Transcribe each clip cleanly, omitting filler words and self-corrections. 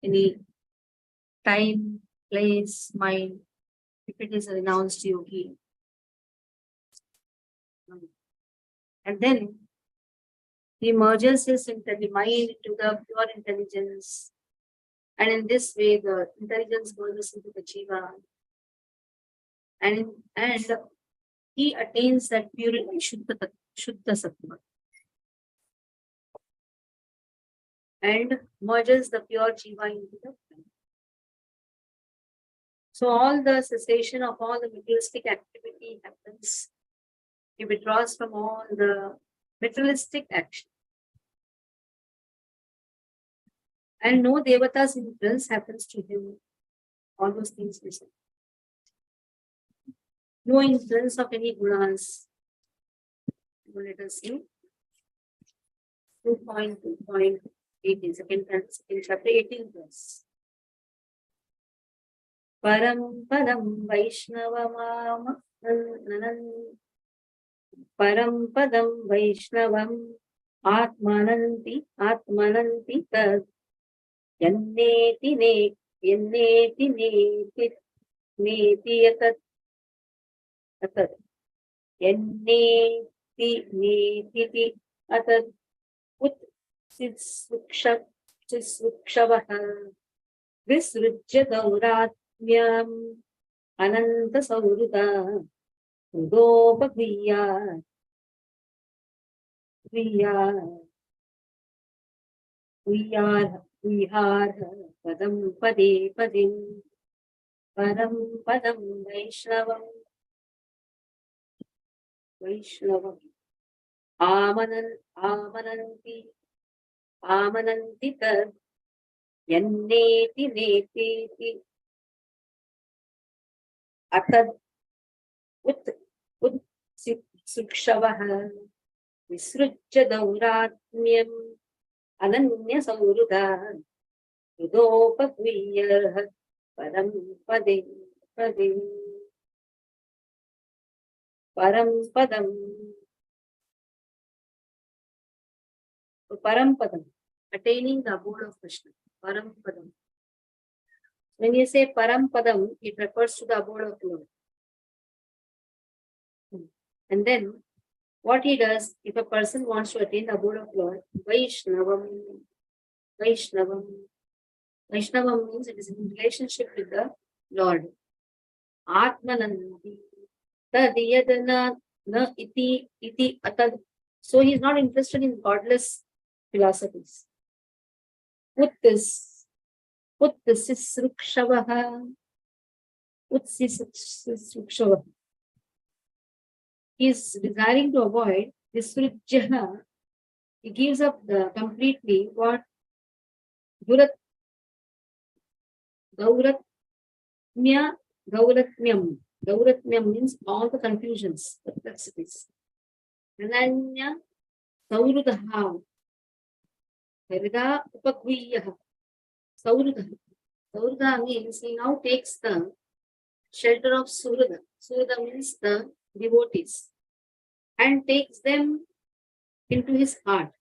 any time, place, mind, if it is a renounced yogi. And then he merges his mind into the pure intelligence. And in this way, the intelligence merges into the jiva. And he attains that purity, Shuddha Sattva. And merges the pure jiva into the mind. So all the cessation of all the materialistic activity happens. He withdraws from all the materialistic action. And no devata's influence happens to him. All those things we said. No influence of any gunas. Let us see. 2.2.18, second chapter, 18 verse. Param padam Vaishnavamam Param padam Vaishnavam Atmananti Tad Yanneti Neti Atat Yanneti Neti Atat Ut Sitsukshavaha Visrujya Dauratmyam Ananta Sauruda Udopagriya Vihar Padam Pade Padim Param Padam Vaishnavam Amananti Tad Yanneti Atad Ut Sukshavaha Visrujya Dauratmyam Ananya Sauruda Udopagviyar Param Pade Param Padam. Param Padam, attaining the abode of Krishna. Param Padam. When you say Param Padam, it refers to the abode of Lord. And then, what he does, if a person wants to attain the abode of Lord, Vaishnavam means it is in relationship with the Lord. Atmananti. Tadiyadana na iti atad. So he is not interested in godless philosophies. Uttisisrukshavaha. He is desiring to avoid Visrujyaha. He gives up completely what Gauratmyam means all the confusions, perplexities. Ananya Saurudaha. Verida Upagviyaha. Saurudaha means he now takes the shelter of Surada. Surada means the devotees. And takes them into his heart.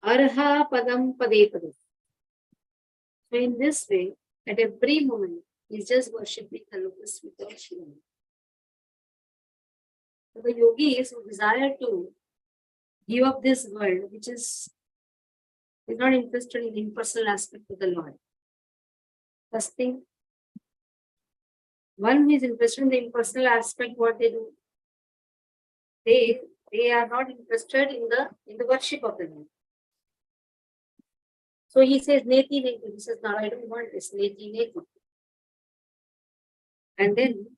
Arha Padam Pade Pade. So in this way, at every moment, he is just worshipping the lotus without Shiva. So the yogis who desire to give up this world, which is not interested in the impersonal aspect of the Lord. First thing, one who is interested in the impersonal aspect, what they do? They are not interested in the worship of the Lord. So he says, Neti. He says, no, I don't want this. Neti. And then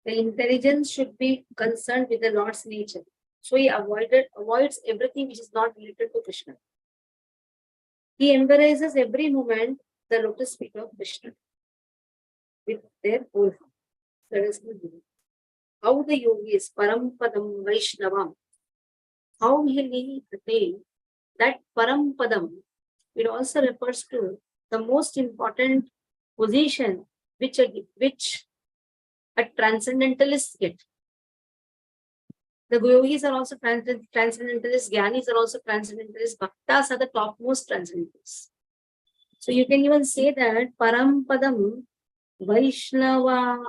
the intelligence should be concerned with the Lord's nature. So he avoids everything which is not related to Krishna. He embraces every moment the lotus feet of Krishna with their whole heart. That is good. How the yogis, Param Padam Vaishnavam, how will he attain that Param Padam? It also refers to the most important position which a transcendentalist get. The yogis are also transcendentalists, Gyanis are also transcendentalists, Bhaktas are the topmost transcendentalists. So you can even say that Parampadam Vaishnavam.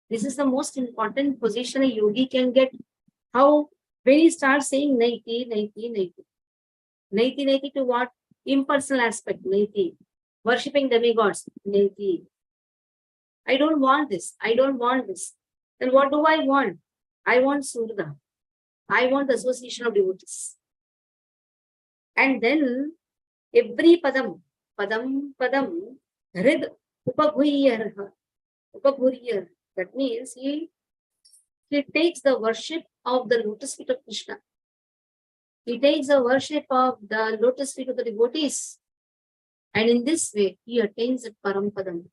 This is the most important position a yogi can get. How? When he starts saying Naiti, Naiti, Naiti. Naiti, Naiti to what? Impersonal aspect, Naiti. Worshipping demigods, Naiti. I don't want this. I don't want this. Then what do I want? I want Surga. I want the association of devotees. And then every padam, hrid upaguyar. That means he takes the worship of the lotus feet of Krishna. He takes the worship of the lotus feet of the devotees. And in this way, he attains the Parampadam,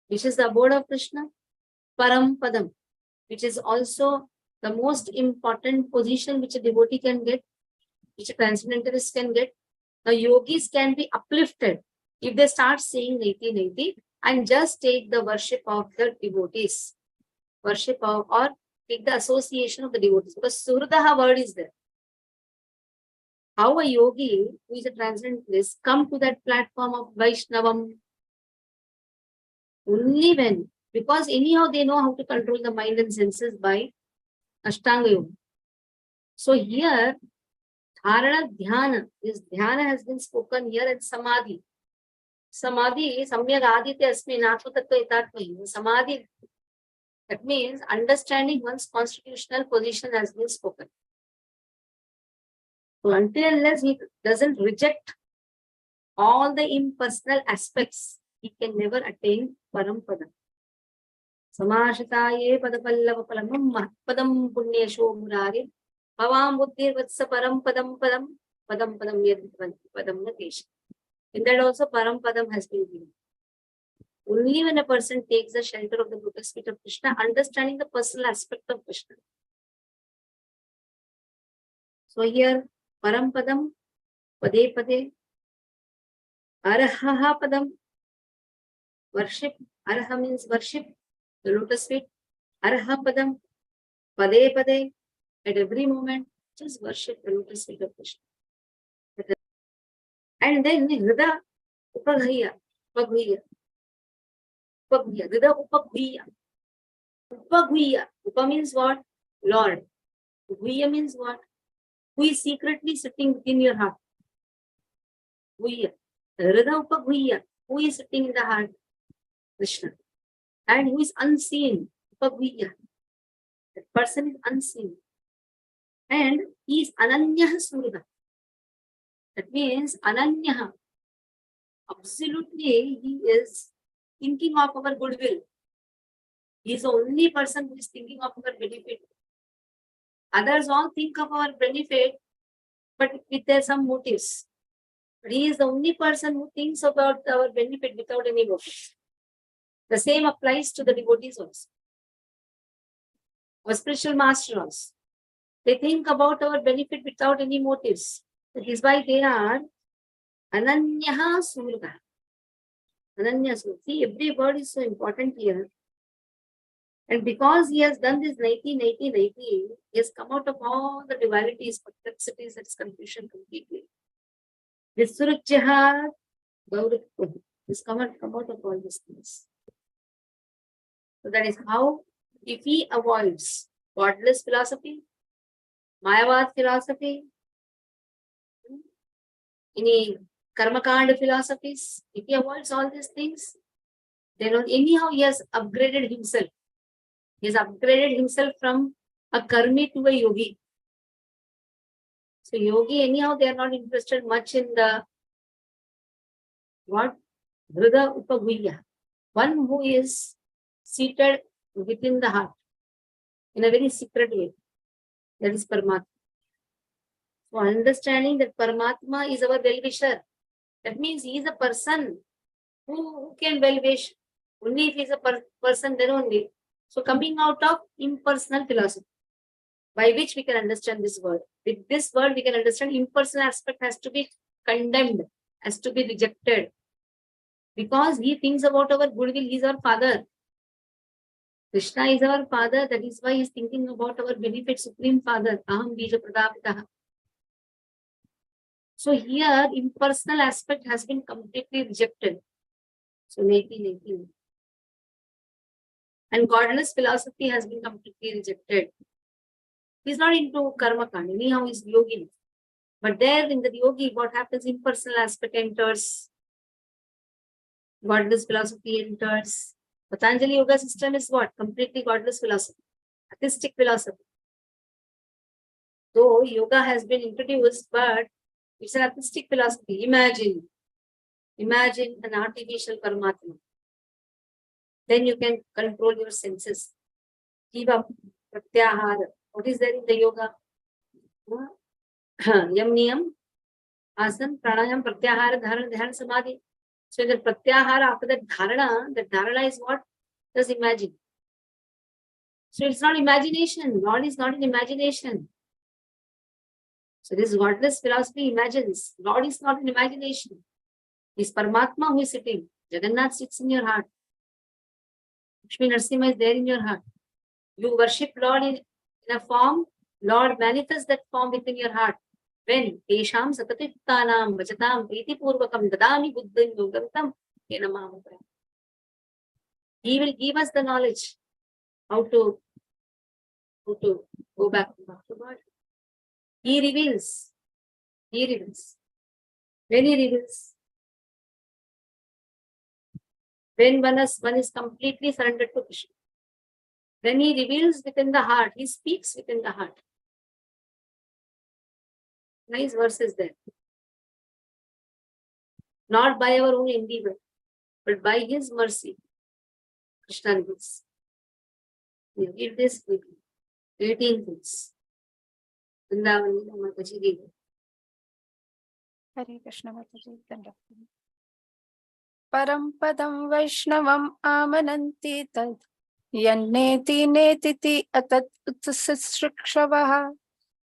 which is the abode of Krishna. Parampadam, which is also the most important position which a devotee can get, which a transcendentalist can get. The yogis can be uplifted if they start saying Naiti Naiti and just take the worship of the devotees, worship of or take the association of the devotees, because Surdaha word is there. How a yogi who is a transcendentalist come to that platform of Vaishnavam? Only when, because anyhow they know how to control the mind and senses by Ashtanga Yoga. So here, Dharana Dhyana, this Dhyana has been spoken here as Samadhi. Samadhi, Samyak Aditya Asmi Natma Tattva Etatmahi. Samadhi, that means understanding one's constitutional position has been spoken. So until unless he doesn't reject all the impersonal aspects, he can never attain Parampada. Samashitaye padapallava palamam padam punyasho murari bhavam buddhir vatsa parampadam padam yadvanti padam natesh. In that also Parampadam has been given. Only when a person takes the shelter of the lotus feet of Krishna, understanding the personal aspect of Krishna. So here, Parampadam, Pade Pade, Arahaha Padam, worship. Araha means worship, the lotus feet. Araha Padam, Pade Pade, at every moment, just worship the lotus feet of Krishna. And then Hrida Upaghiya, Hrida Upaghiya. Upa means what? Lord. Upaghiya means what? Who is secretly sitting within your heart. Hrida Upaghiya. Who is sitting in the heart? Krishna. And who is unseen? Upaghiya. That person is unseen. And he is Ananyaha Surga. That means Ananyaha. Absolutely, he is thinking of our goodwill. He is the only person who is thinking of our benefit. Others all think of our benefit, but with some motives. But he is the only person who thinks about our benefit without any motive. The same applies to the devotees also. Our spiritual masters, they think about our benefit without any motives. That is why they are Ananyaha Surga. Ananya Surga. See, every word is so important here. And because he has done this Naiti, he has come out of all the dualities, perplexities, and confusion completely. This Surajjaha Gaurikku has come out of all these things. So that is how, if he avoids godless philosophy, Mayavad philosophy, any Karmakanda philosophies, if he avoids all these things, then anyhow he has upgraded himself. He has upgraded himself from a karmi to a yogi. So yogi, anyhow, they are not interested much in the what? Hrida Upaghiya. One who is seated within the heart in a very secret way. That is Paramatma. So understanding that Paramatma is our well-wisher. That means he is a person who can well-wish. Only if he is a person, then only. So coming out of impersonal philosophy, by which we can understand this word. With this word, we can understand impersonal aspect has to be condemned, has to be rejected. Because he thinks about our goodwill, he is our father. Krishna is our father, that is why he is thinking about our benefit, Supreme Father. Aham Bija Pradapitaha. So here impersonal aspect has been completely rejected. So 18. And godless philosophy has been completely rejected. He's not into karma kanda. Anyhow, he's yogi. But there in the yogi, what happens? Impersonal aspect enters. Godless philosophy enters. Patanjali yoga system is what? Completely godless philosophy. Atheistic philosophy. Though yoga has been introduced, but it's an atheistic philosophy. Imagine an artificial Paramatma. Then you can control your senses. Give up pratyahara. What is there in the yoga? Yam niyam, asan, pranayam, pratyahara, dharana, dhyana, samadhi. So in the pratyahara, after that dharana is what? Just imagine. So it's not imagination. Lord is not in imagination. So this godless philosophy imagines. Lord is not in imagination. This Paramatma who is sitting. Jagannath sits in your heart. Lakshmi Narasimha is there in your heart. You worship Lord in a form. Lord manifests that form within your heart. When Tesham Sakatittanam Vachatam Priti Purvakam Dadami Buddhim Yogantam Kenamamapra. He will give us the knowledge how to go back to God. He reveals. When he reveals, when one is completely surrendered to Krishna, when he reveals within the heart, he speaks within the heart. Nice verses there. Not by our own endeavor, but by his mercy. Krishna reveals. We read this quickly. 18 things. Vrindavani Mataji gave. Hare Krishna Mataji. Param padam Vaishnavam amananti tad yanneti netiti atat utsasrikshavaha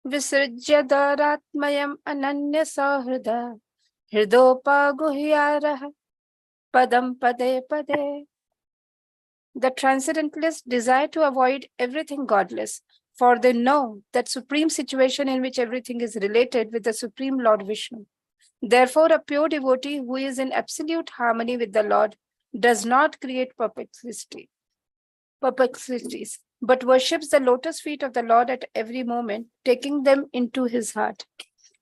visrajya daratmayam ananya sahrida hridopa guhyaraha padam pade pade. The transcendentalists desire to avoid everything godless, for they know that supreme situation in which everything is related with the Supreme Lord Vishnu. Therefore, a pure devotee who is in absolute harmony with the Lord does not create perplexities, but worships the lotus feet of the Lord at every moment, taking them into his heart.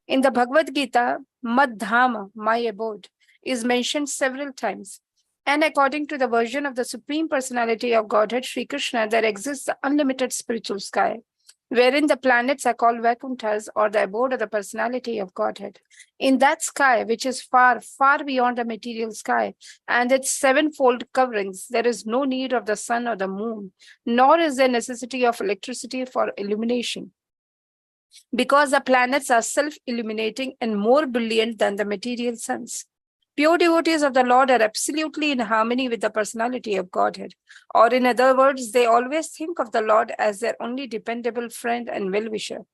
In the Bhagavad Gita, Madhama, my abode, is mentioned several times. And according to the version of the Supreme Personality of Godhead, Sri Krishna, there exists the unlimited spiritual sky, wherein the planets are called Vaikunthas, or the abode of the personality of Godhead. In that sky, which is far, far beyond the material sky, and its sevenfold coverings, there is no need of the sun or the moon, nor is there necessity of electricity for illumination, because the planets are self-illuminating and more brilliant than the material suns. Pure devotees of the Lord are absolutely in harmony with the personality of Godhead. Or in other words, they always think of the Lord as their only dependable friend and well-wisher.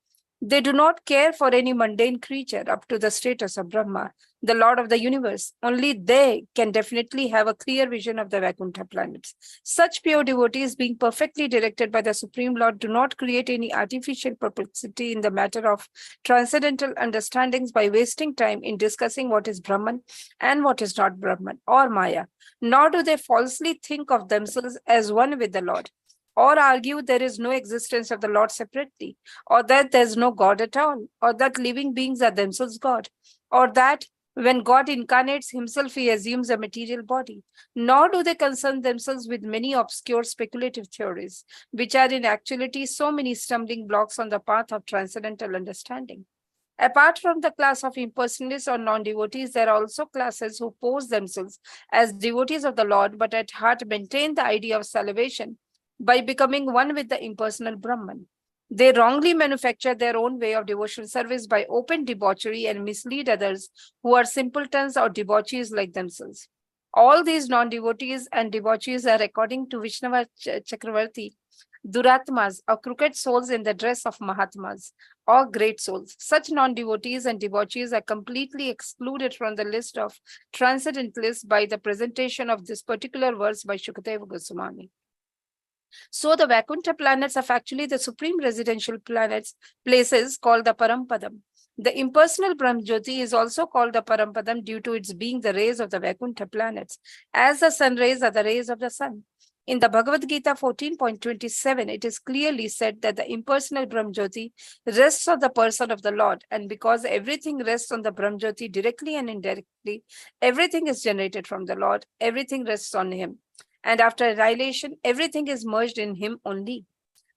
They do not care for any mundane creature up to the status of Brahma, the Lord of the universe. Only they can definitely have a clear vision of the Vaikuntha planets. Such pure devotees, being perfectly directed by the Supreme Lord, do not create any artificial perplexity in the matter of transcendental understandings by wasting time in discussing what is Brahman and what is not Brahman or Maya. Nor do they falsely think of themselves as one with the Lord, or argue there is no existence of the Lord separately, or that there is no God at all, or that living beings are themselves God, or that when God incarnates himself, he assumes a material body. Nor do they concern themselves with many obscure speculative theories, which are in actuality so many stumbling blocks on the path of transcendental understanding. Apart from the class of impersonalists or non-devotees, there are also classes who pose themselves as devotees of the Lord, but at heart maintain the idea of salvation by becoming one with the impersonal Brahman. They wrongly manufacture their own way of devotional service by open debauchery and mislead others who are simpletons or debauchees like themselves. All these non-devotees and debauchees are, according to Vishnava Chakravarti, Duratmas, or crooked souls in the dress of Mahatmas, or great souls. Such non-devotees and debauchees are completely excluded from the list of transcendentalists by the presentation of this particular verse by Shukadeva Goswami. So the Vaikuntha planets are actually the supreme residential places called the Parampadam. The impersonal Brahmjyoti is also called the Parampadam due to its being the rays of the Vaikuntha planets, as the sun rays are the rays of the sun. In the Bhagavad Gita 14.27, it is clearly said that the impersonal Brahmjyoti rests on the person of the Lord, and because everything rests on the Brahmjyoti directly and indirectly, everything is generated from the Lord, everything rests on him. And after annihilation, everything is merged in him only.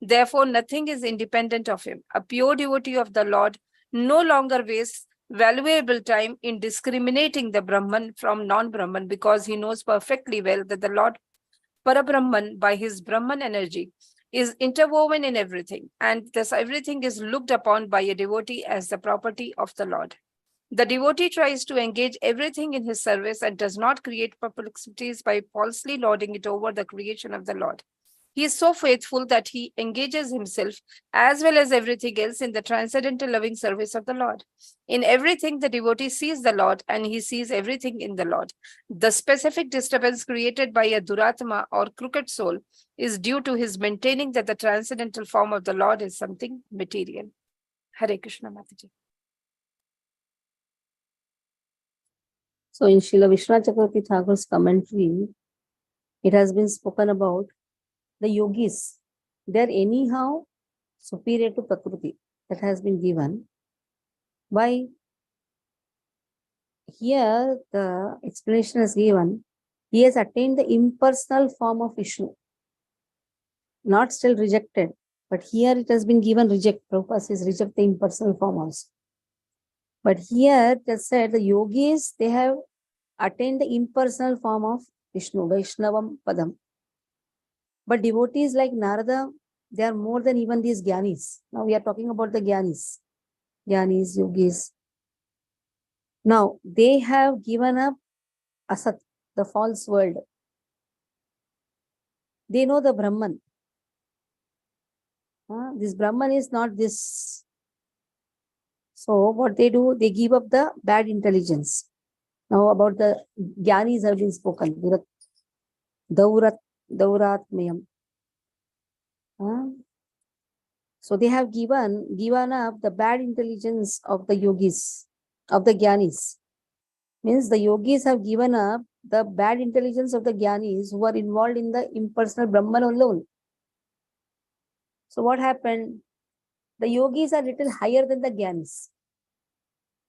Therefore, nothing is independent of him. A pure devotee of the Lord no longer wastes valuable time in discriminating the Brahman from non-Brahman because he knows perfectly well that the Lord Parabrahman, by his Brahman energy, is interwoven in everything, and thus everything is looked upon by a devotee as the property of the Lord. The devotee tries to engage everything in his service and does not create perplexities by falsely lording it over the creation of the Lord. He is so faithful that he engages himself as well as everything else in the transcendental loving service of the Lord. In everything, the devotee sees the Lord and he sees everything in the Lord. The specific disturbance created by a Duratma or crooked soul is due to his maintaining that the transcendental form of the Lord is something material. Hare Krishna Mataji. So in Srila Vishwanath Chakravarti Thakur's commentary, it has been spoken about the yogis. They are anyhow superior to Prakriti. That has been given. Why? Here the explanation is given. He has attained the impersonal form of Vishnu. Not still rejected. But here it has been given reject. Prabhupada says reject the impersonal form also. But here it has said the yogis, they have attained the impersonal form of Vishnu, Vaishnavam Padam. But devotees like Narada, they are more than even these Gyanis. Now we are talking about the Gyanis. Gyanis, yogis. Now they have given up Asat, the false world. They know the Brahman. This Brahman is not this. So what they do, they give up the bad intelligence. Now about the Gyanis have been spoken. Dauratmayam. So they have given up the bad intelligence of the yogis, of the Gyanis. Means the yogis have given up the bad intelligence of the Gyanis who are involved in the impersonal Brahman alone. So what happened? The yogis are little higher than the Gyanis.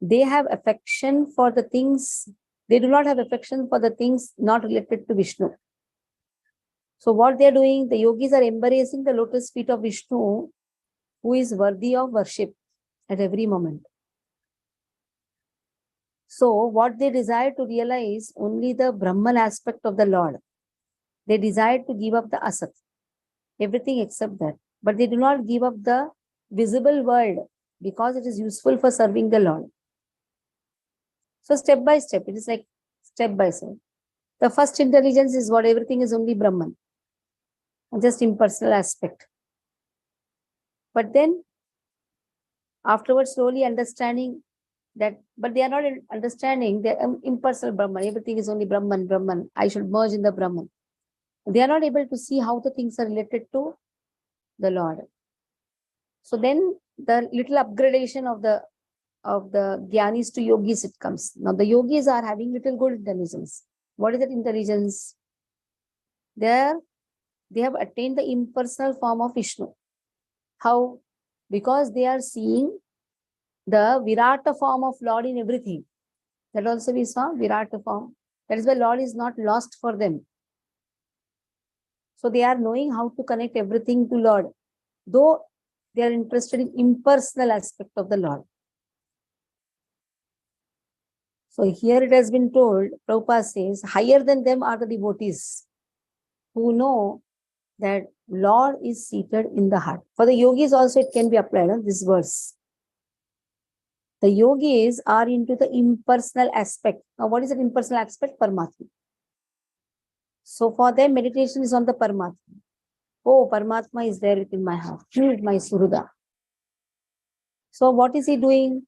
They have affection for the things, they do not have affection for the things not related to Vishnu. So what they are doing, the yogis are embracing the lotus feet of Vishnu, who is worthy of worship at every moment. So what they desire to realize, only the Brahman aspect of the Lord. They desire to give up the Asat, everything except that. But they do not give up the visible world because it is useful for serving the Lord. So step by step, it is like step by step. The first intelligence is what everything is only Brahman, just impersonal aspect. But then afterwards, slowly understanding that, but they are not understanding the impersonal Brahman. Everything is only Brahman, Brahman. I should merge in the Brahman. They are not able to see how the things are related to the Lord. So then the little upgradation of the Gyanis to yogis, it comes. Now the yogis are having little good intelligence. What is that intelligence? They have attained the impersonal form of Vishnu. How? Because they are seeing the Virata form of Lord in everything. That also we saw, Virata form. That is why Lord is not lost for them. So they are knowing how to connect everything to Lord, though they are interested in impersonal aspect of the Lord. So here it has been told, Prabhupada says, higher than them are the devotees who know that Lord is seated in the heart. For the yogis also it can be applied, this verse. The yogis are into the impersonal aspect. Now what is an impersonal aspect? Paramatma. So for them, meditation is on the Paramatma. Oh, Paramatma is there within my heart. He is my Suruda. So what is he doing?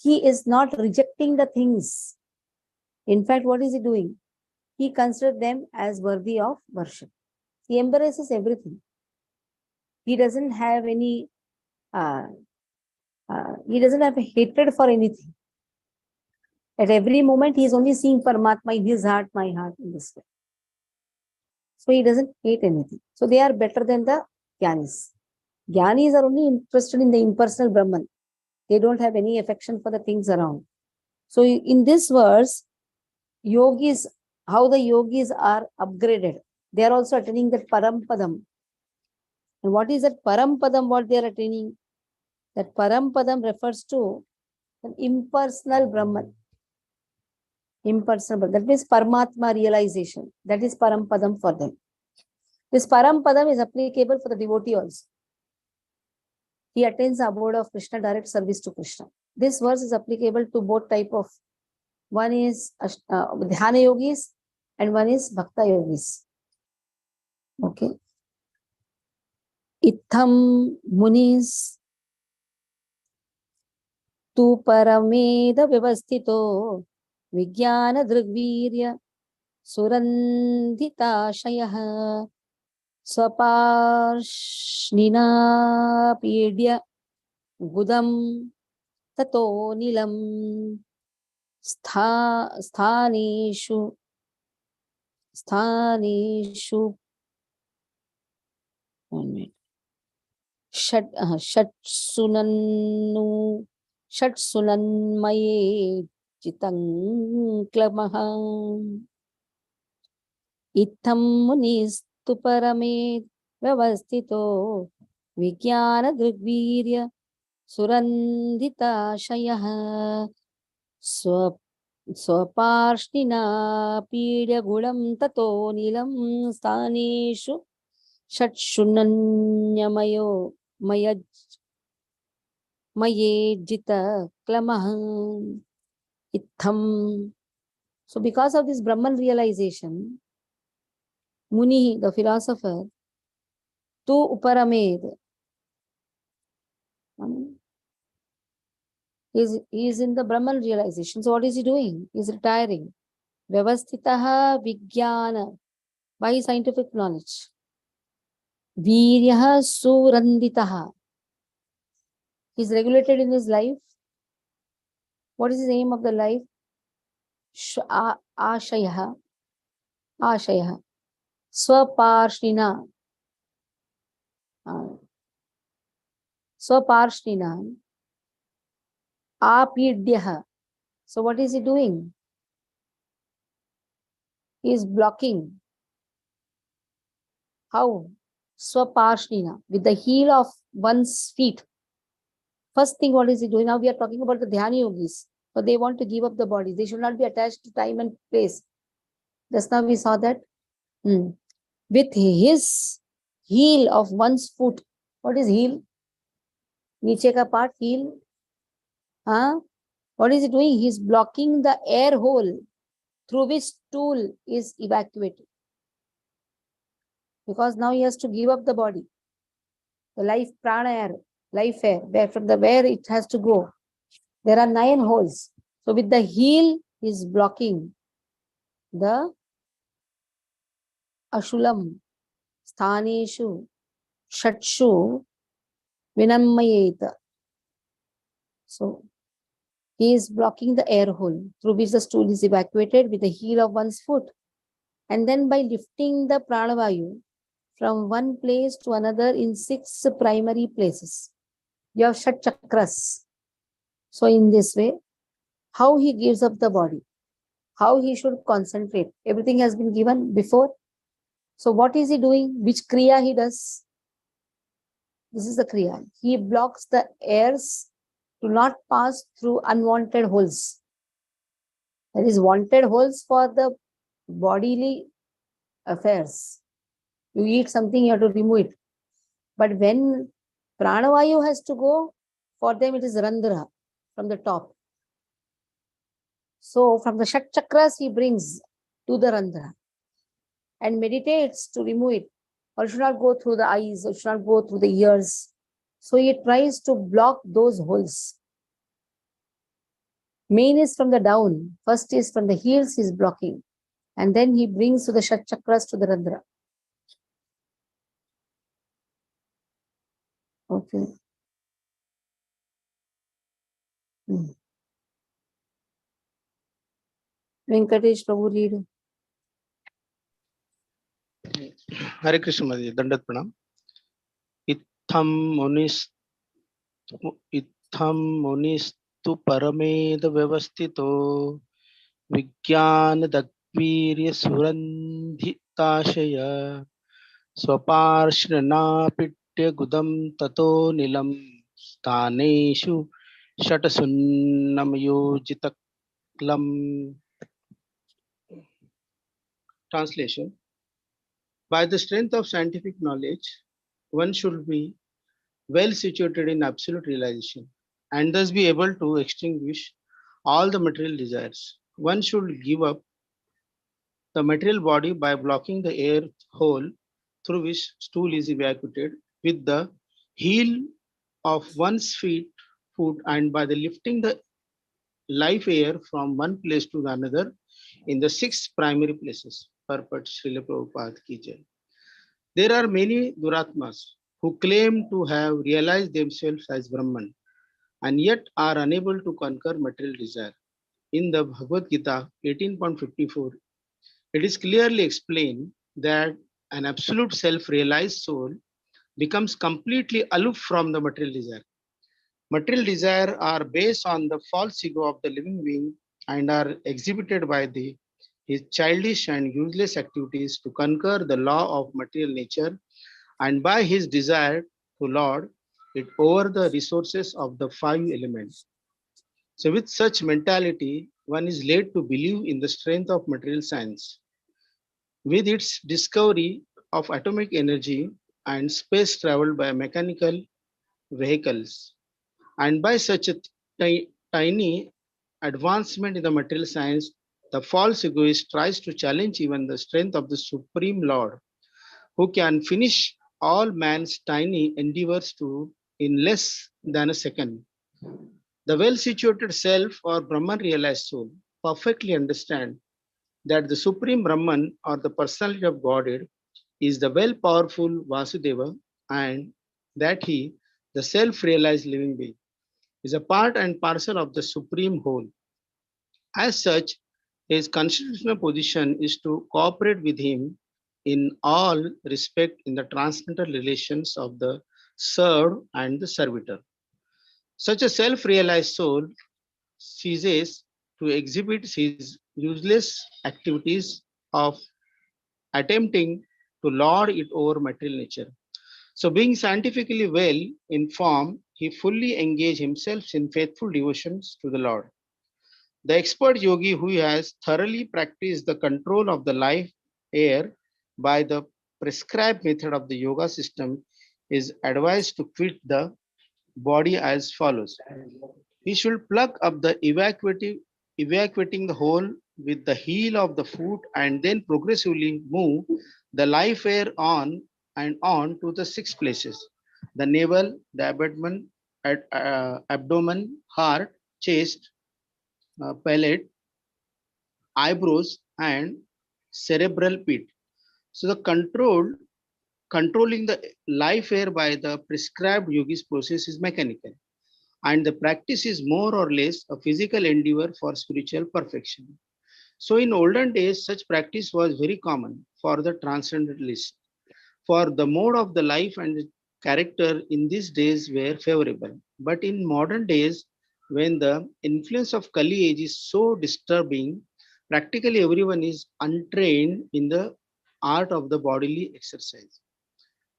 He is not rejecting the things. In fact, what is he doing? He considers them as worthy of worship. He embraces everything. He doesn't have any He doesn't have a hatred for anything. At every moment, he is only seeing Paramatma in his heart, my heart, in this way. So he doesn't hate anything. So they are better than the Jnanis. Jnanis are only interested in the impersonal Brahman. They don't have any affection for the things around. So in this verse, yogis, how the yogis are upgraded. They are also attaining that Parampadam. And what is that Parampadam, what they are attaining? That Parampadam refers to an impersonal Brahman. Impersonal. That means Paramatma realization. That is Parampadam for them. This Parampadam is applicable for the devotee also. He attains the abode of Krishna, direct service to Krishna. This verse is applicable to both type of, one is Dhyana yogis and one is Bhakta yogis. Okay. Itham munis tu parameda vivastito vijnana drigvirya surandhitashayah swaparshnina pidya gudam tato nilam sthaneshu षट् sunanmaye chitang klamaha इत्थं मुनिस्तु परमे व्यवस्थितो विज्ञान दृग्वीर्य सुरन्दिताशयः स्वपार्ष्णिना पीड्यगुणं ततो नीलं स्थानेषु षट्शून्यमयो मयेजित क्लमः इत्थं. So because of this Brahman realization, Muni, the philosopher, tu uparamed, he is in the Brahman realization. So what is he doing? He is retiring. Vyavastitaha vijnana, by scientific knowledge. Viryaha suranditaha, he is regulated in his life. What is the aim of the life? Ashayaha. Swaparshnina. Swaparshnina. Apidyaha. So what is he doing? He is blocking. How? Swaparshnina. With the heel of one's feet. First thing, what is he doing? Now we are talking about the Dhyana yogis. So they want to give up the body. They should not be attached to time and place. Just now we saw that. With his heel of one's foot. What is heel? Niche ka part, heel. What is he doing? He is blocking the air hole through which stool is evacuated. Because now he has to give up the body. The life prana air, life air, where it has to go. There are 9 holes. So with the heel, he is blocking the ashulam, sthaneshu, shatshu, vinammayeta. So he is blocking the air hole through which the stool is evacuated with the heel of one's foot. And then by lifting the pranavayu from one place to another in 6 primary places. You have Shat Chakras. So in this way, how he gives up the body, how he should concentrate. Everything has been given before. So what is he doing? Which Kriya he does? This is the Kriya. He blocks the airs to not pass through unwanted holes. There is wanted holes for the bodily affairs. You eat something, you have to remove it. But when pranavayu has to go, for them it is randhra from the top. So from the Shat Chakras he brings to the randhra and meditates to remove it. Or it should not go through the eyes, or it should not go through the ears. So he tries to block those holes. Main is from the down. First is from the heels he is blocking. And then he brings to the Shat Chakras to the randhra. Okay. Venkatesh Prabhu read. Hare Krishna Mataji, Dandat Pranam. Itham munis इत्थं मुनिस्तु परमेद व्यवस्थितो विज्ञानदग्वीर्यसुरन्धिताशय स्वपार्श्वनापिट्य गुदं ततो निलं स्थानेषु षट्सुन्नं योजितक्लं. Translation: by the strength of scientific knowledge, one should be well situated in absolute realization and thus be able to extinguish all the material desires. One should give up the material body by blocking the air hole through which stool is evacuated with the heel of one's foot and by the lifting the life air from one place to another in the six primary places. Purport Srila Prabhupada Ki Jai. There are many Duratmas who claim to have realized themselves as Brahman and yet are unable to conquer material desire. In the Bhagavad Gita 18.54, it is clearly explained that an absolute self-realized soul becomes completely aloof from the material desire. Material desire are based on the false ego of the living being and are exhibited by his childish and useless activities to conquer the law of material nature and by his desire to lord it over the resources of the five elements. So with such mentality, one is led to believe in the strength of material science. With its discovery of atomic energy and space travel by mechanical vehicles, and by such a tiny advancement in the material science, the false egoist tries to challenge even the strength of the Supreme Lord, who can finish all man's tiny endeavors to in less than a second. The well-situated self or Brahman realized soul perfectly understand that the Supreme Brahman or the personality of Godhead is the well-powerful Vasudeva and that he, the self-realized living being, is a part and parcel of the Supreme Whole. As such, his constitutional position is to cooperate with him in all respect in the transcendental relations of the served and the servitor. Such a self-realized soul ceases to exhibit his useless activities of attempting to lord it over material nature. So being scientifically well informed, he fully engages himself in faithful devotions to the Lord. The expert yogi who has thoroughly practiced the control of the life air by the prescribed method of the yoga system is advised to quit the body as follows. He should pluck up the evacuating the hole with the heel of the foot and then progressively move the life air on and on to the six places: the navel, the abdomen, heart, chest, palate, eyebrows, and cerebral pit. So the controlling the life air by the prescribed yogi's process is mechanical, and the practice is more or less a physical endeavor for spiritual perfection. So in olden days, such practice was very common for the transcendentalists. For the mode of the life and character in these days were favorable. But in modern days, when the influence of Kali age is so disturbing, practically everyone is untrained in the art of the bodily exercise.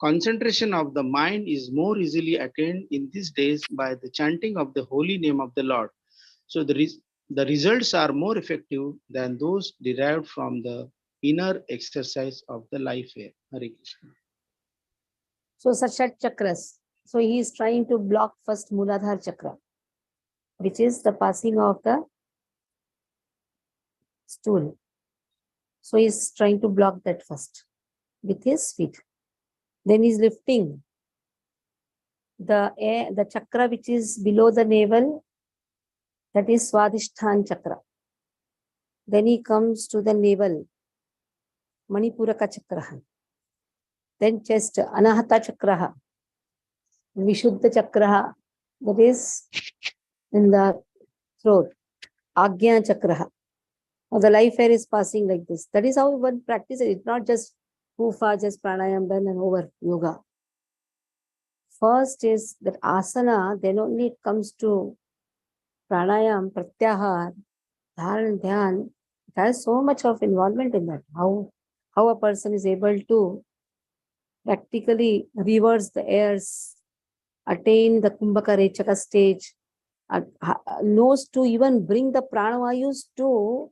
Concentration of the mind is more easily attained in these days by the chanting of the holy name of the Lord. So the results are more effective than those derived from the inner exercise of the life air. Hare Krishna. So Sashat Chakras. So he is trying to block first Muladhara Chakra, which is the passing of the stool. So he is trying to block that first with his feet. Then he is lifting the air, the chakra which is below the navel, that is Swadhisthana Chakra. Then he comes to the navel, Manipuraka Chakra. Then chest, Anahata Chakra, Vishuddha Chakra, that is in the throat. Agnya Chakraha. Now the life air is passing like this. That is how one practices. It's not just pufa, just pranayam done and over yoga. First is that asana, then only it comes to pranayam, pratyahar, dharan, dhyan. It has so much of involvement in that. How a person is able to practically reverse the airs, attain the Kumbhaka Rechaka stage, knows to even bring the pranavayus to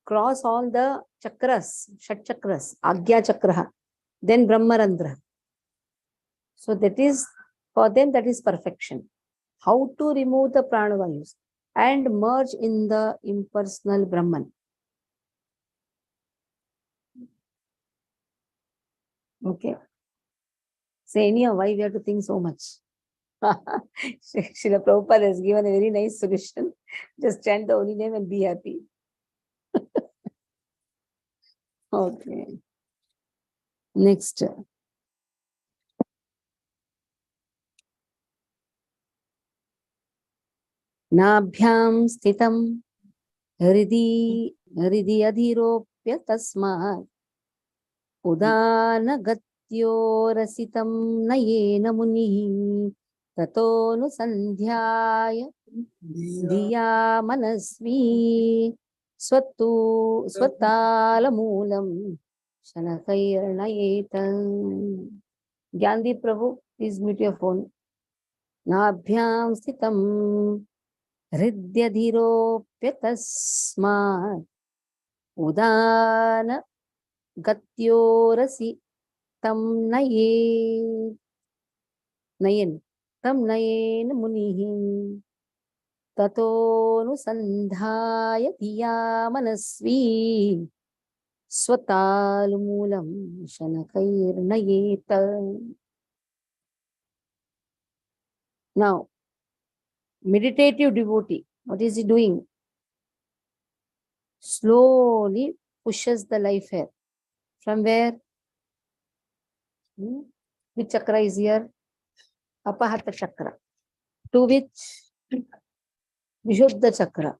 cross all the chakras, shat chakras, Agya Chakraha, then Brahmarandra. So that is, for them, that is perfection. How to remove the pranavayus and merge in the impersonal Brahman. Okay. Say anyhow, why we have to think so much? Srila Prabhupada has given a very nice solution. Just chant the holy name and be happy. Okay. Next. Nabhyam sthitam hridhi adhiropya tasmat udana rasitam nayena munihi tato nusandhyaya diya manasvi swatala moolam shanakairnayetam. Gyandeep Prabhu, please mute your phone. Nabhyam sthitam हृद्यधिरोप्यतस्मात् उदान गत्योरसि तं नयेन मुनिः ततोऽनुसन्धाय धिया मनस्वी स्वतालमूलं शनकैर्नयेत. Now, meditative devotee, what is he doing? Slowly pushes the life air. From where? Which chakra is here? Apahata chakra. To which? Vishuddha chakra.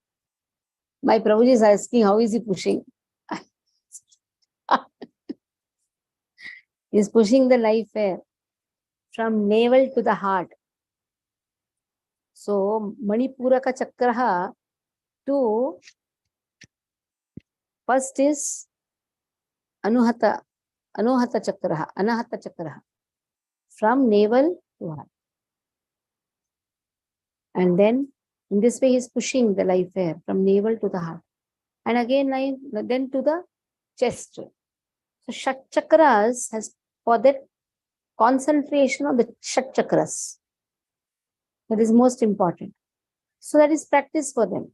My Prabhuji is asking, how is he pushing? He is pushing the life air from navel to the heart. So, Manipuraka chakra to first is Anahata chakra. From navel to heart. And then, in this way, he is pushing the life air from navel to the heart. And again, then to the chest. So, Shat chakras has, for that concentration on the Shat chakras. That is most important. So, that is practice for them.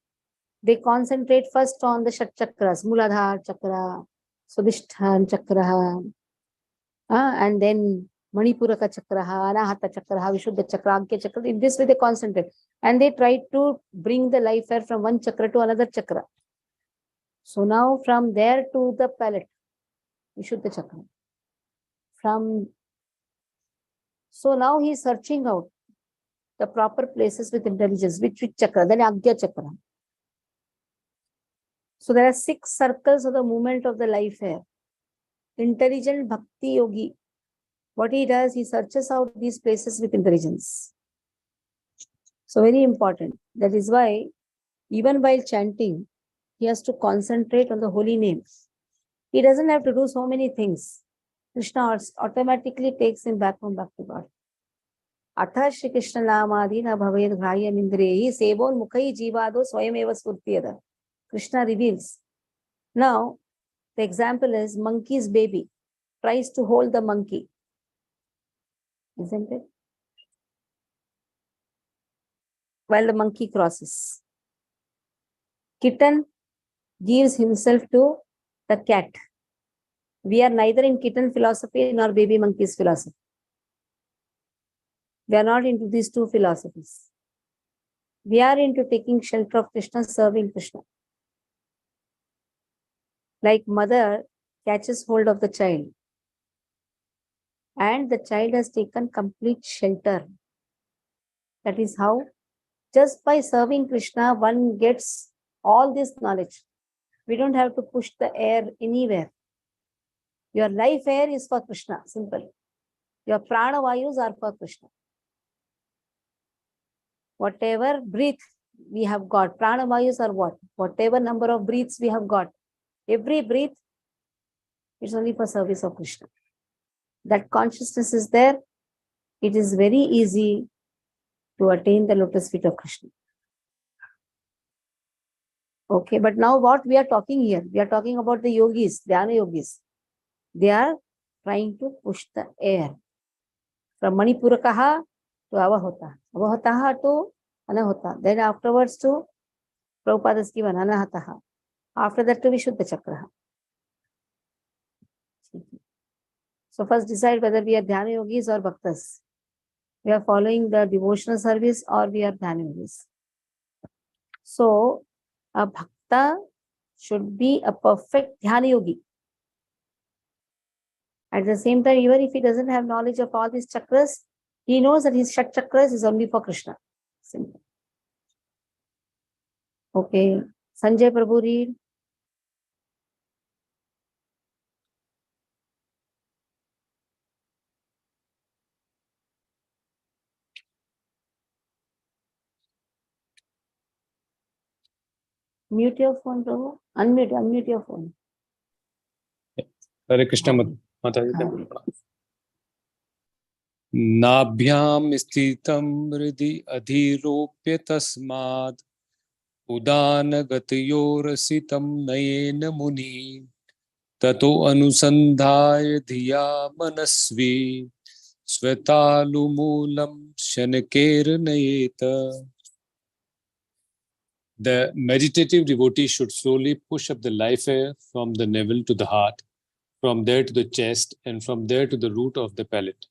They concentrate first on the Shat chakras, Muladhara chakra, Swadhisthana chakra, and then Manipuraka chakra, Anahata chakra, Vishuddha chakra, Agya chakra. In this way, they concentrate. And they try to bring the life air from one chakra to another chakra. So now from there to the palate, Vishuddha chakra. So now he is searching out the proper places with intelligence, which chakra, then Agya chakra. So there are 6 circles of the movement of the life air. Intelligent Bhakti Yogi, what he does, he searches out these places with intelligence. So very important. That is why even while chanting, he has to concentrate on the holy names. He doesn't have to do so many things. Krishna automatically takes him back to God. Atha Shri Krishna Namadi na bhaved ghayam indrehi sevon mukhi jivado swayameva spurtiyada. Krishna reveals. Now, the example is monkey's baby tries to hold the monkey. Isn't it? While the monkey crosses. Kitten gives himself to the cat. We are neither in kitten philosophy nor baby monkey's philosophy. We are not into these two philosophies. We are into taking shelter of Krishna, serving Krishna. Like mother catches hold of the child and the child has taken complete shelter. That is how Just by serving Krishna, one gets all this knowledge. We don't have to push the air anywhere. Your life air is for Krishna, simple. Your prana vayus are for Krishna. Whatever breath we have got, prana vayus are what? Whatever number of breaths we have got, every breath is only for service of Krishna. That consciousness is there. It is very easy to attain the lotus feet of Krishna. Okay, but now what we are talking here, we are talking about the yogis, dhyana yogis. They are trying to push the air from Manipurakaha to Avahota, Avahataha to Anahota, then afterwards to Prabhupada's given Anahataha, after that to Vishuddha Chakraha. So first decide whether we are dhyana yogis or bhaktas. We are following the devotional service or we are dhyana yogis. So a bhakta should be a perfect dhyana yogi. At the same time, even if he doesn't have knowledge of all these chakras, he knows that his shat chakras is only for Krishna. Simple. Okay. Sanjay Prabhu, read. Mute your phone, Prabhu. Unmute your phone. Hare Krishna Mataji. Nabhyam sthitam hridhi adhiropya tasmad udanagatayorasitam nayena muni tato anusandhaya dhiya manasvi svetaalumulam shanakera nayeta. The meditative devotee should slowly push up the life air from the navel to the heart, from there to the chest, and from there to the root of the palate.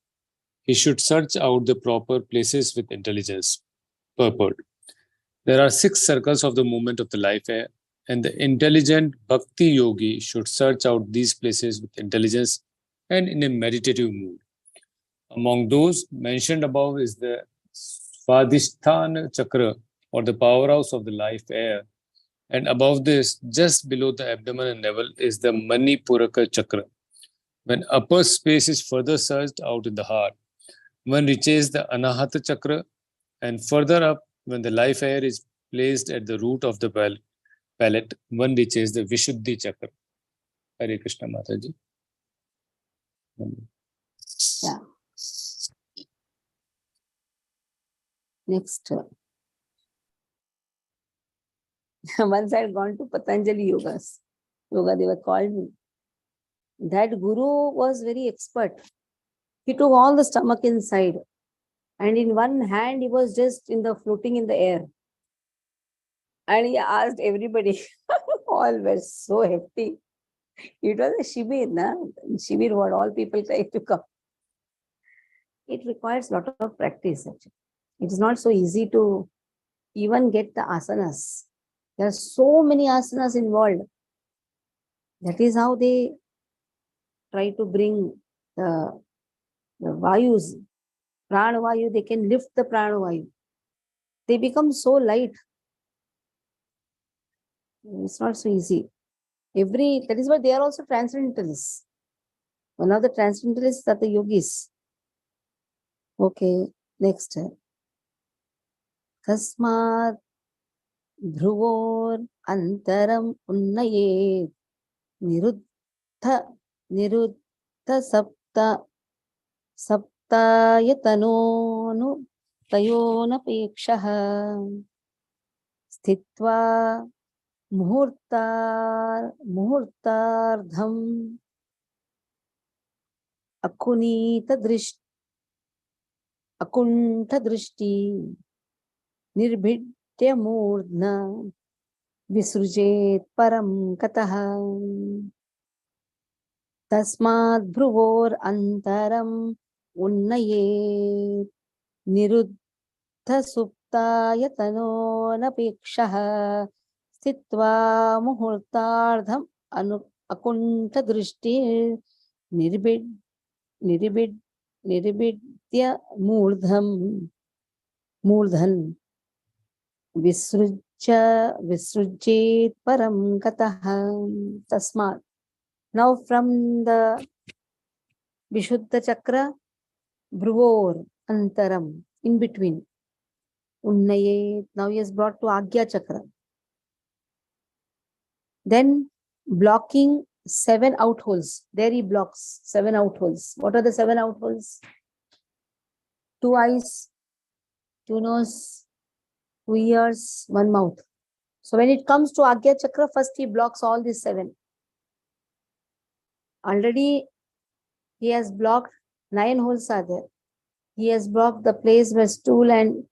He should search out the proper places with intelligence. Purport. There are 6 circles of the movement of the life air, and the intelligent Bhakti yogi should search out these places with intelligence and in a meditative mood. Among those mentioned above is the Svadhisthana chakra, or the powerhouse of the life air, and above this, just below the abdomen and navel, is the Manipuraka chakra. When upper space is further searched out in the heart, one reaches the Anahata chakra, and further up, when the life air is placed at the root of the palate, one reaches the Vishuddhi chakra. Hare Krishna Mataji. Yeah. Next. Once I had gone to Patanjali Yoga, they were called me. That guru was very expert. He took all the stomach inside, and in one hand he was just floating in the air. And he asked everybody, all were so hefty. It was a shibir, na? Shibir, what all people try to come. It requires a lot of practice, actually. It is not so easy to even get the asanas. There are so many asanas involved. That is how they try to bring the vayus, prana vayu, they can lift the prana vayu. They become so light. It's not so easy. That is why they are also transcendentalists. One of the transcendentalists are the yogis. Okay, next. Tasmat dhruvor antaram unnayet niruddha saptayatanonu tayonapekshaha sthitva muhurtardham akuntha drishti nirbhidya murdna visrujet param kataha tasmad bhruvor antaram unnayet niruddha suptayatano napekshaha sthitva muhurtardham akuntha drishti nirbhidya murdhan. Visrujyet param gataha tasmat. Now from the Vishuddha Chakra, Bhruvor, Antaram, in between. Unnayet, now he is brought to Agya Chakra. Then blocking 7 outholes. There he blocks 7 outholes. What are the 7 outholes? 2 eyes, 2 nose, 2 ears, 1 mouth. So when it comes to Agya Chakra, first he blocks all these 7. Already he has blocked 9 holes are there. He has blocked the place where stool and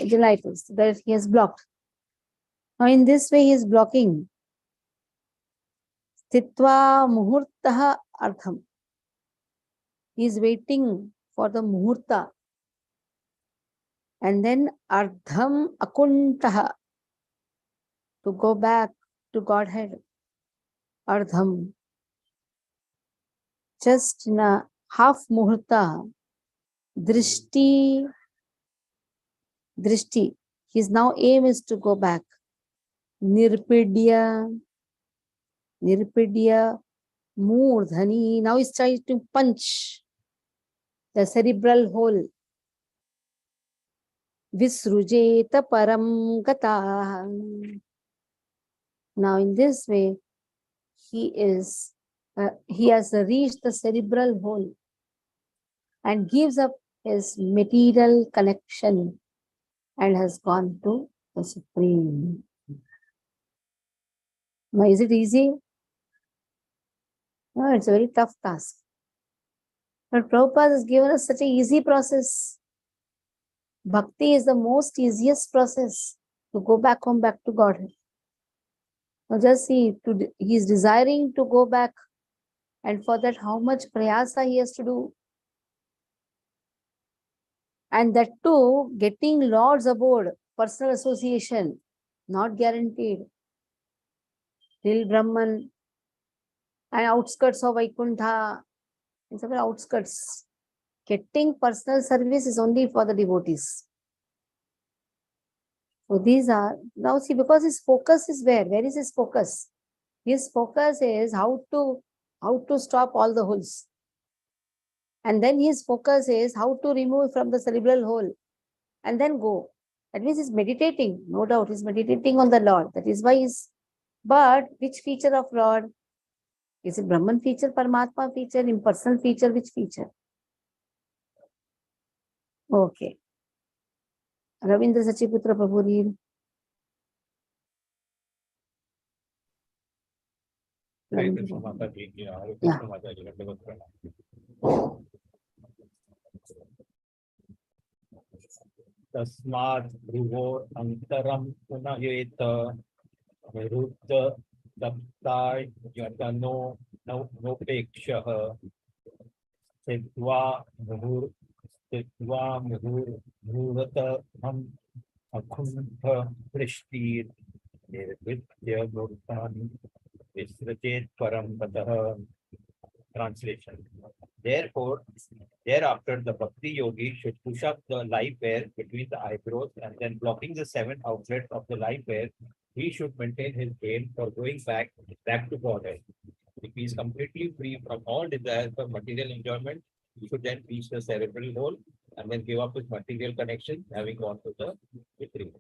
genitals that he has blocked. Now in this way he is blocking. Stitva muhurtaha artham. He is waiting for the muhurta. And then ardham akuntaha, to go back to Godhead. Ardham. Just in a half muhurta. Drishti. His now aim is to go back. Nirpidya. Murdhani. Now he's trying to punch the cerebral hole. Visrujeta param gata. Now in this way, he has reached the cerebral hole and gives up his material connection and has gone to the Supreme. Now is it easy? No, it's a very tough task. But Prabhupada has given us such an easy process. Bhakti is the most easiest process to go back home, back to Godhead. Now just see, he is desiring to go back, and for that how much prayasa he has to do. And that too, getting Lord's abode, personal association, not guaranteed. Till Brahman and outskirts of Vaikuntha, in several outskirts. Getting personal service is only for the devotees. So these are, now see, because his focus is where? Where is his focus? His focus is how to stop all the holes. And then his focus is how to remove from the cerebral hole and then go. That means he's meditating, no doubt. He's meditating on the Lord. That is why but which feature of Lord? Is it Brahman feature, Paramatma feature, impersonal feature, which feature? Okay. Ravindra Sachiputra Prabhu read. Yeah. Tasmad Bhruvo Antaram Punayeta Viruddha Daptai Yatano Nopekshaha Sitva Muhur Bhurata Ham Akuntha Prishtir Nirvidya Murtani Visrajet Param Gataha. Translation. Therefore, thereafter, the Bhakti yogi should push up the live air between the eyebrows and then blocking the 7 outlets of the live air, he should maintain his aim for going back to Godhead. If he is completely free from all desires for material enjoyment, he should then reach the cerebral hole and then give up his material connection, having gone to the retreat.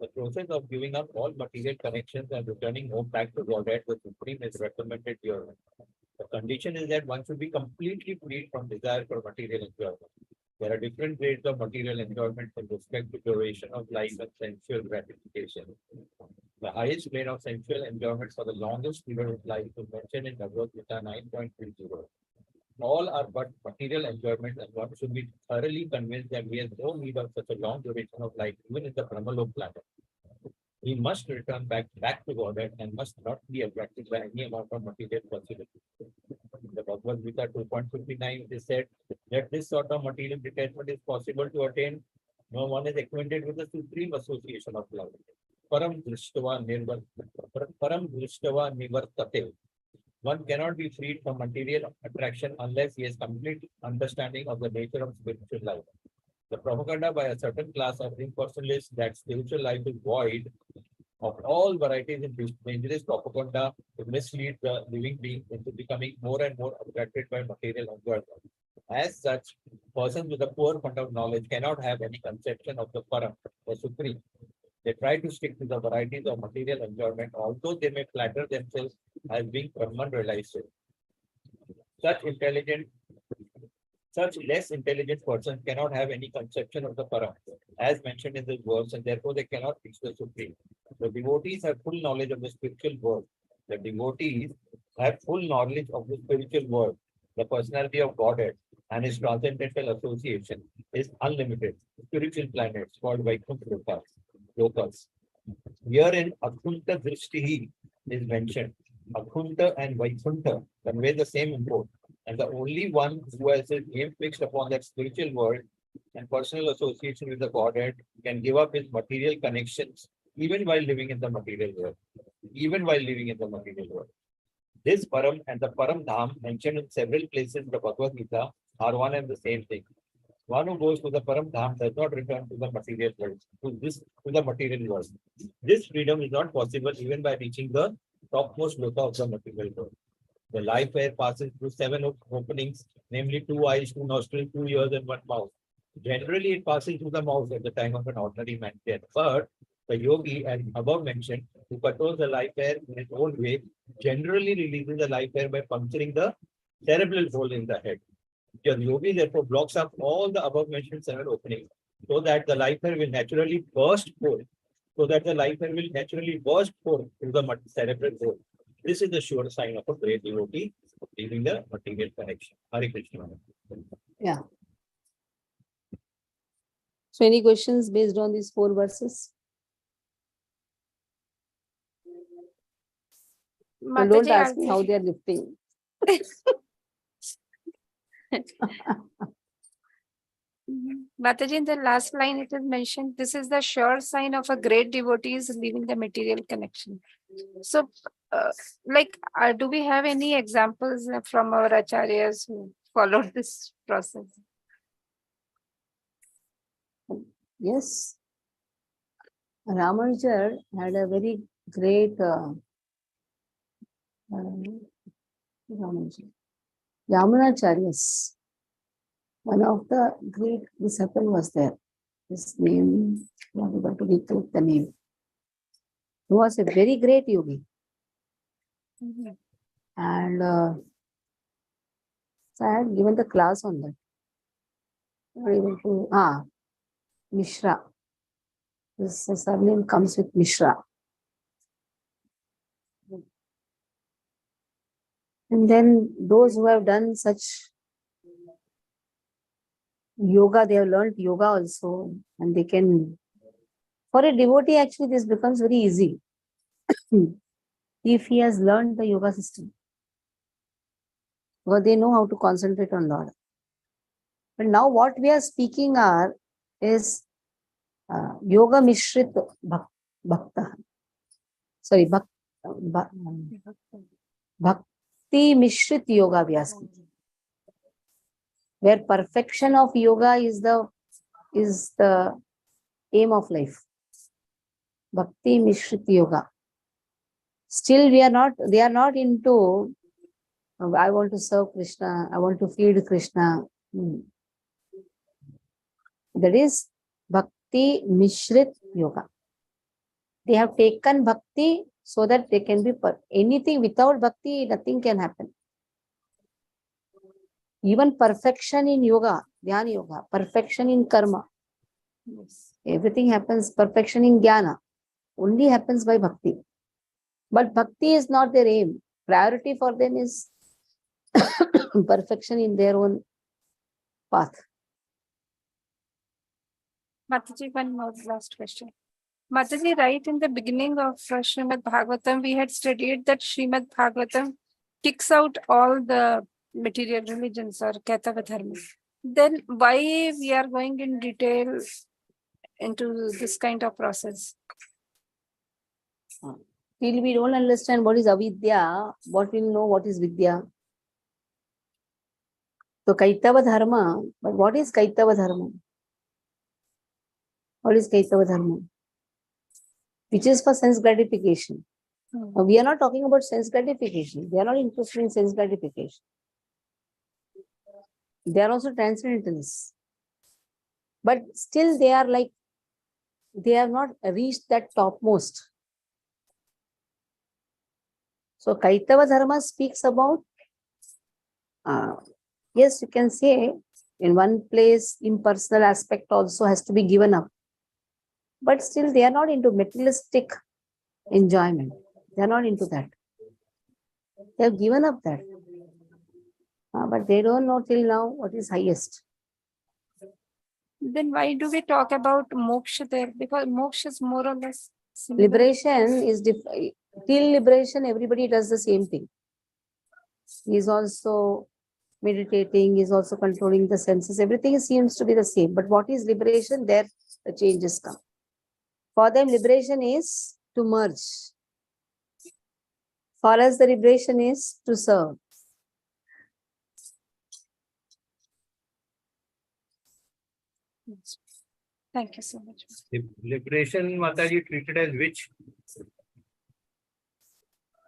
The process of giving up all material connections and returning home back to Godhead, the Supreme, is recommended here. The condition is that one should be completely freed from desire for material enjoyment. There are different grades of material enjoyment in respect to duration of life and sensual gratification. The highest grade of sensual enjoyment for the longest period of life is mentioned in Bhagavad Gita 9.30. All are but material enjoyments, and one should be thoroughly convinced that he has no need of such a long duration of life, even in the Brahmalok planet. He must return back to Godhead and must not be attracted by any amount of material possibility. In the Bhagavad Gita 2.59, it is said that this sort of material detachment is possible to attain when one is acquainted with the supreme association of love. Param drishtava nivartate. One cannot be freed from material attraction unless he has complete understanding of the nature of spiritual life. The propaganda by a certain class of impersonalists that spiritual life is void of all varieties in dangerous propaganda to mislead the living being into becoming more and more attracted by material enjoyment. As such, persons with a poor fund of knowledge cannot have any conception of the Param, the Supreme. They try to stick to the varieties of material enjoyment, although they may flatter themselves as being Brahman realized. Such intelligent Such less intelligent persons cannot have any conception of the Param, as mentioned in this verse, and therefore they cannot reach the Supreme. The devotees have full knowledge of the spiritual world. The devotees have full knowledge of the spiritual world. The personality of Godhead and his transcendental association is unlimited. Spiritual planets called Vaikuntha lokas. Herein, Akunta Drishtihi is mentioned. Akunta and Vaikuntha convey the same import. And the only one who has his aim fixed upon that spiritual world and personal association with the Godhead can give up his material connections even while living in the material world. Even while living in the material world. This Param and the Param Dham mentioned in several places in the Bhagavad Gita are one and the same thing. One who goes to the Param Dham does not return to the material world, to the material world. This freedom is not possible even by reaching the topmost loka of the material world. The life air passes through 7 openings, namely 2 eyes, 2 nostrils, 2 ears, and 1 mouth. Generally, it passes through the mouth at the time of an ordinary man's death. But the yogi, as above mentioned, who controls the life air in his own way, generally releases the life air by puncturing the cerebral hole in the head. The yogi therefore blocks up all the above mentioned 7 openings so that the life air will naturally burst forth. Through the cerebral hole. This is the sure sign of a great devotee leaving the material connection. Hare Krishna. Yeah. So any questions based on these 4 verses? Well, don't Mataji, ask me how they are lifting. Mataji, in the last line it is mentioned, this is the sure sign of a great devotee is leaving the material connection. So, do we have any examples from our acharyas who followed this process? Yes. Ramanujar had a very great Yamunacharyas. One of the great disciple was there. His name, I am able to recollect the name. He was a very great yogi. And so I had given the class on that. Not able to, Mishra. His surname comes with Mishra. And then those who have done such yoga, they have learned yoga also, and they can, for a devotee actually this becomes very easy if he has learned the yoga system, because they know how to concentrate on Lord. But now what we are speaking is yoga mishrit bhakta. Sorry, bhakti mishrit yoga we are speaking, where perfection of yoga is the aim of life. Bhakti mishrit yoga. Still they are not into, I want to serve Krishna, I want to feed Krishna. That is Bhakti Mishrit Yoga. They have taken Bhakti so that they can be, anything without Bhakti, nothing can happen. Even perfection in yoga, Dhyana yoga, perfection in karma. Everything happens, perfection in jnana, only happens by Bhakti. But Bhakti is not their aim. Priority for them is perfection in their own path. Mataji, one more last question. Mataji, right in the beginning of Srimad Bhagavatam, we had studied that Srimad Bhagavatam kicks out all the material religions or Kaitava Dharma. Then why we are going in detail into this kind of process? Till we don't understand what is avidya, what will know what is vidya? So Kaitava Dharma, but what is Kaitava Dharma? What is Kaitava Dharma? Which is for sense gratification. Now, we are not talking about sense gratification. They are not interested in sense gratification. They are also transcendentalists. But still they are like, they have not reached that topmost. So Kaitava Dharma speaks about, yes, you can say in one place, impersonal aspect also has to be given up. But still they are not into materialistic enjoyment. They are not into that. They have given up that. But they don't know till now what is highest. Then why do we talk about moksha there? Because moksha is more or less similar. Liberation is till liberation, everybody does the same thing. He is also meditating, he is also controlling the senses. Everything seems to be the same. But what is liberation? There the changes come. For them, liberation is to merge. For us, the liberation is to serve. Yes. Thank you so much. Liberation, Mataji, treated as which?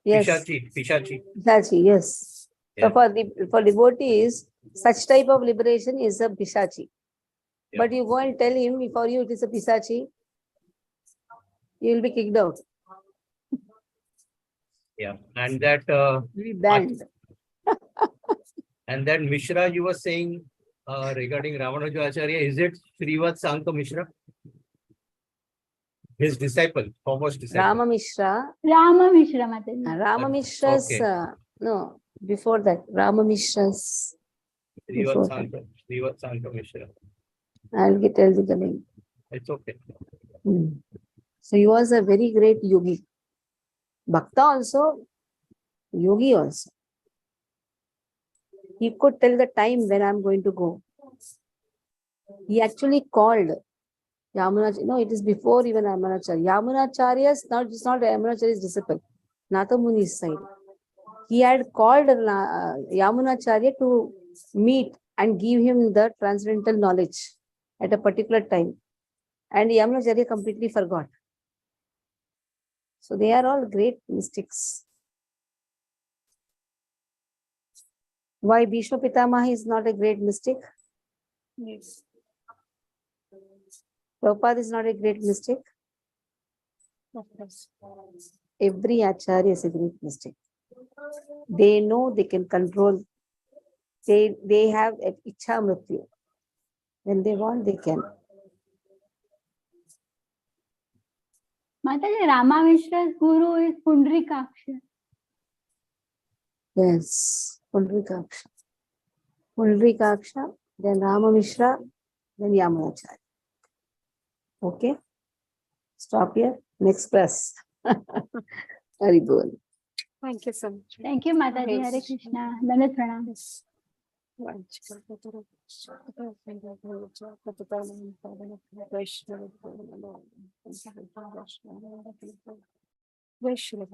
Yes. Pishachi. Pishachi, yes. Yeah. So for devotees, such type of liberation is a Pishachi. Yeah. But you go and tell him, for you it is a Pishachi, you will be kicked out. Yeah. And that You will be banned. and that Mishra you were saying regarding Ramanujacharya, is it Srivat Sanka Mishra? His disciple, foremost disciple. Rama Mishra. Rama Mishra Mataji. Rama Mishra's, Okay. no, before that, Rama Mishra's. Before that. Srivat Sanka Mishra. I'll tell you the name. It's okay. So he was a very great yogi. Bhakta also, yogi also. He could tell the time when I'm going to go. He actually called Yamunacharya. No, it is before even Yamunacharya. Yamunacharya is not, it's not Yamunacharya's disciple. Nata Muni's side. He had called Yamunacharya to meet and give him the transcendental knowledge at a particular time. And Yamunacharya completely forgot. So they are all great mystics. Why Bhishma Pitamaha is not a great mystic? Yes. Prabhupada is not a great mystic. Of course. Every Acharya is a great mystic. They know they can control. They have an Ichha Mrityu. When they want, they can. Mataji, Rama Mishra's guru is Pundrikaksha. Yes, Pundrikaksha. Pundrikaksha, then Rama Mishra, then Yamunacharya. Okay? Stop here. Next class. Hari Bol. Thank you so much. Thank you, Mataji. Yes. Hare Krishna. Dandavat pranam. Yes. Vaishnav